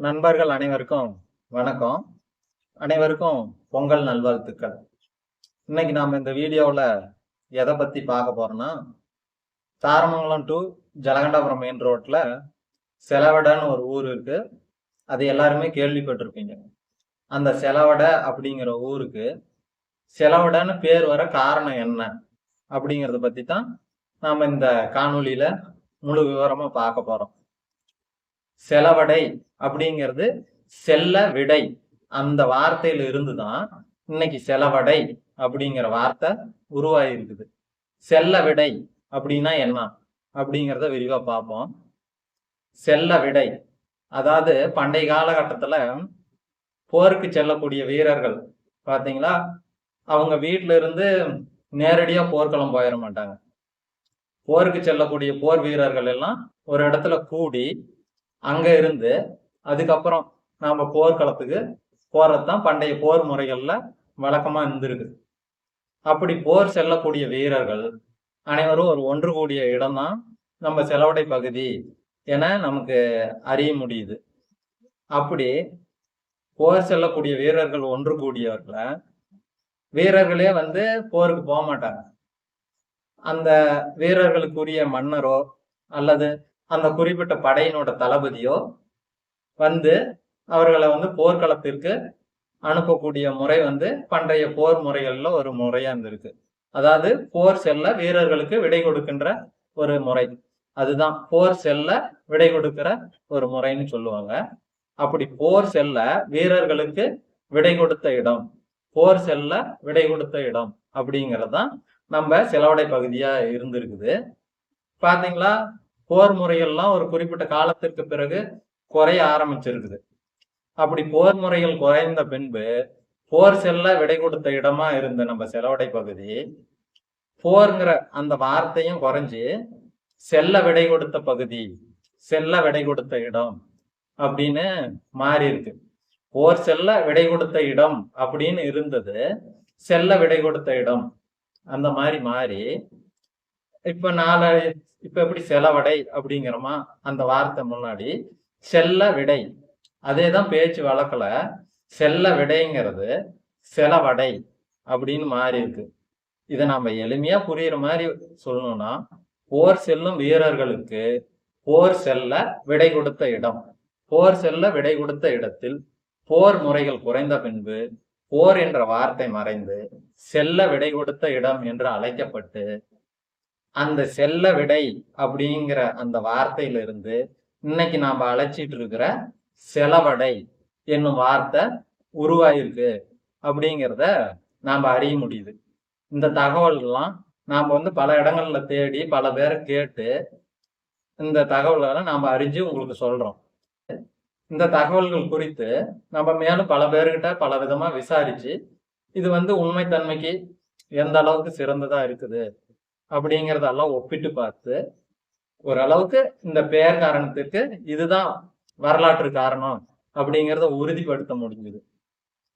நண்பர்கள் அனைவருக்கும் வணக்கம். அனைவருக்கும் பொங்கல் நல்வாழ்த்துக்கள். இன்னைக்கு நாம இந்த வீடியோவில் எதை பத்தி பார்க்க போறோம்னா, தாரமங்கலம் டு ஜலகண்டாபுரம் மெயின் ரோட்ல செலவடைன்னு ஒரு ஊர் இருக்கு. அது எல்லாருமே கேள்விப்பட்டிருப்பீங்க. அந்த செலவடை அப்படிங்கிற ஊருக்கு செலவடைன்னு பேர் வர காரணம் என்ன அப்படிங்கிறத பத்தி தான் நாம இந்த காணொலியில முழு விவரமா பார்க்க போறோம். செலவடை அப்படிங்கிறது செல்ல விடை அந்த வார்த்தையில இருந்துதான் இன்னைக்கு செலவடை அப்படிங்கிற வார்த்தை உருவாயிருக்குது. செல்ல விடை அப்படின்னா என்ன அப்படிங்கிறத விரிவா பார்ப்போம். செல்ல விடை அதாவது பண்டைய காலகட்டத்துல போருக்கு செல்லக்கூடிய வீரர்கள் பாத்தீங்களா, அவங்க வீட்டுல இருந்து நேரடியா போர்க்களம் போயிட மாட்டாங்க. போருக்கு செல்லக்கூடிய போர் வீரர்கள் எல்லாம் ஒரு இடத்துல கூடி அங்க இருந்து அதுக்கப்புறம் நாம போர்க்களத்துக்கு போறதுதான் பண்டைய போர் முறைகள்ல வழக்கமா இருந்திருக்கு. அப்படி போர் செல்லக்கூடிய வீரர்கள் அனைவரும் ஒரு ஒன்று கூடிய இடம்தான் நம்ம செலவடை பகுதி என நமக்கு அறிய முடியுது. அப்படி போர் செல்லக்கூடிய வீரர்கள் ஒன்று கூடியவர்களை வீரர்களே போருக்கு போக மாட்டாங்க. அந்த வீரர்களுக்குரிய மன்னரோ அல்லது அந்த குறிப்பிட்ட படையினோட தளபதியோ அவர்களை போர்க்களத்திற்கு அனுப்பக்கூடிய முறை பண்டைய போர் முறைகள்ல ஒரு முறையா இருந்திருக்கு. அதாவது போர் செல்ல வீரர்களுக்கு விடை கொடுக்கின்ற ஒரு முறை, அதுதான் போர் செல்ல விடை கொடுக்கிற ஒரு முறைன்னு சொல்லுவாங்க. அப்படி போர் செல்ல வீரர்களுக்கு விடை கொடுத்த இடம், போர் செல்ல விடை கொடுத்த இடம் அப்படிங்கறதுதான் நம்ம செலவடை பகுதியா இருந்திருக்குது. பாத்தீங்களா, போர் முறைகள்லாம் ஒரு குறிப்பிட்ட காலத்திற்கு பிறகு குறைய ஆரம்பிச்சிருக்குது. அப்படி போர் முறைகள் குறைந்த பின்பு போர் செல்ல விடை கொடுத்த இடமா இருந்த நம்ம செலவடை பகுதி போர்ங்கிற அந்த வார்த்தையும் குறைஞ்சு செல்ல விடை கொடுத்த பகுதி, செல்ல விடை கொடுத்த இடம் அப்படின்னு மாறி இருக்கு. போர் செல்ல விடை கொடுத்த இடம் அப்படின்னு இருந்தது செல்ல விடை கொடுத்த இடம் அந்த மாதிரி மாறி இப்ப எப்படி செலவடை அப்படிங்கிறோமா அந்த வார்த்தை முன்னாடி செல்ல விடை, அதேதான் பேச்சு வழக்குல செல்ல விடைங்கிறது செலவடை அப்படின்னு மாறி இருக்கு. இதை நாம எளிமையா புரியுற மாதிரி சொல்லணும்னா, போர் செல்லும் வீரர்களுக்கு போர் செல்ல விடை கொடுத்த இடம், போர் செல்ல விடை கொடுத்த இடத்தில் போர் முறைகள் குறைந்த பின்பு போர் என்ற வார்த்தை மறைந்து செல்ல விடை கொடுத்த இடம் என்று அழைக்கப்பட்டு அந்த செல்ல விடை அப்படிங்கிற அந்த வார்த்தையில இருந்து இன்னைக்கு நாம அழைச்சிட்டு இருக்கிற செலவடை என்னும் வார்த்தை உருவாயிருக்கு அப்படிங்கிறத நாம அறிய முடியுது. இந்த தகவல்கள்லாம் நாம பல இடங்கள்ல தேடி பல பேரை கேட்டு இந்த தகவல்களை நாம அறிஞ்சு உங்களுக்கு சொல்றோம். இந்த தகவல்கள் குறித்து நம்ம மேலும் பல பேர்கிட்ட பல விதமா விசாரிச்சு இது உண்மைத்தன்மைக்கு எந்த அளவுக்கு சிறந்ததா இருக்குது அப்படிங்கிறதெல்லாம் ஒப்பிட்டு பார்த்து ஓரளவுக்கு இந்த பெயர் காரணத்திற்கு இதுதான் வரலாற்று காரணம் அப்படிங்கிறத உறுதிப்படுத்த முடிஞ்சுது.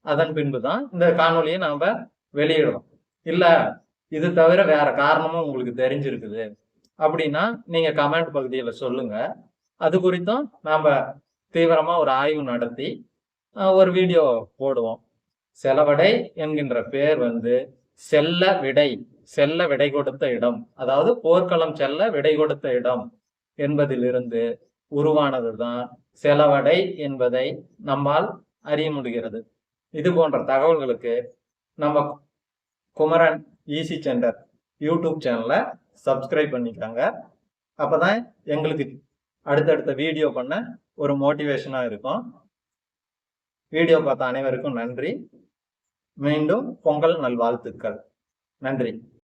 அதன் பின்புதான் இந்த காணொலியை நாம வெளியிடுறோம். இல்ல இது தவிர வேற காரணமும் உங்களுக்கு தெரிஞ்சிருக்குது அப்படின்னா நீங்க கமெண்ட் பகுதியில சொல்லுங்க. அது குறித்தும் நாம தீவிரமா ஒரு ஆய்வு நடத்தி ஒரு வீடியோ போடுவோம். செலவடை என்கின்ற பேர் செல்ல விடை, செல்ல விடை கொடுத்த இடம், அதாவது போர்க்களம் செல்ல விடை கொடுத்த இடம் என்பதிலிருந்து உருவானதுதான் செலவடை என்பதை நம்மால் அறிய முடிகிறது. இது போன்ற தகவல்களுக்கு நம்ம குமரன் ஈசி சென்டர் யூடியூப் சேனலை சப்ஸ்கிரைப் பண்ணிக்காங்க. அப்பதான் எங்களுக்கு அடுத்தடுத்த வீடியோ பண்ண ஒரு மோட்டிவேஷனா இருக்கும். வீடியோ பார்த்த அனைவருக்கும் நன்றி. மீண்டும் பொங்கல் நல்வாழ்த்துக்கள். நன்றி.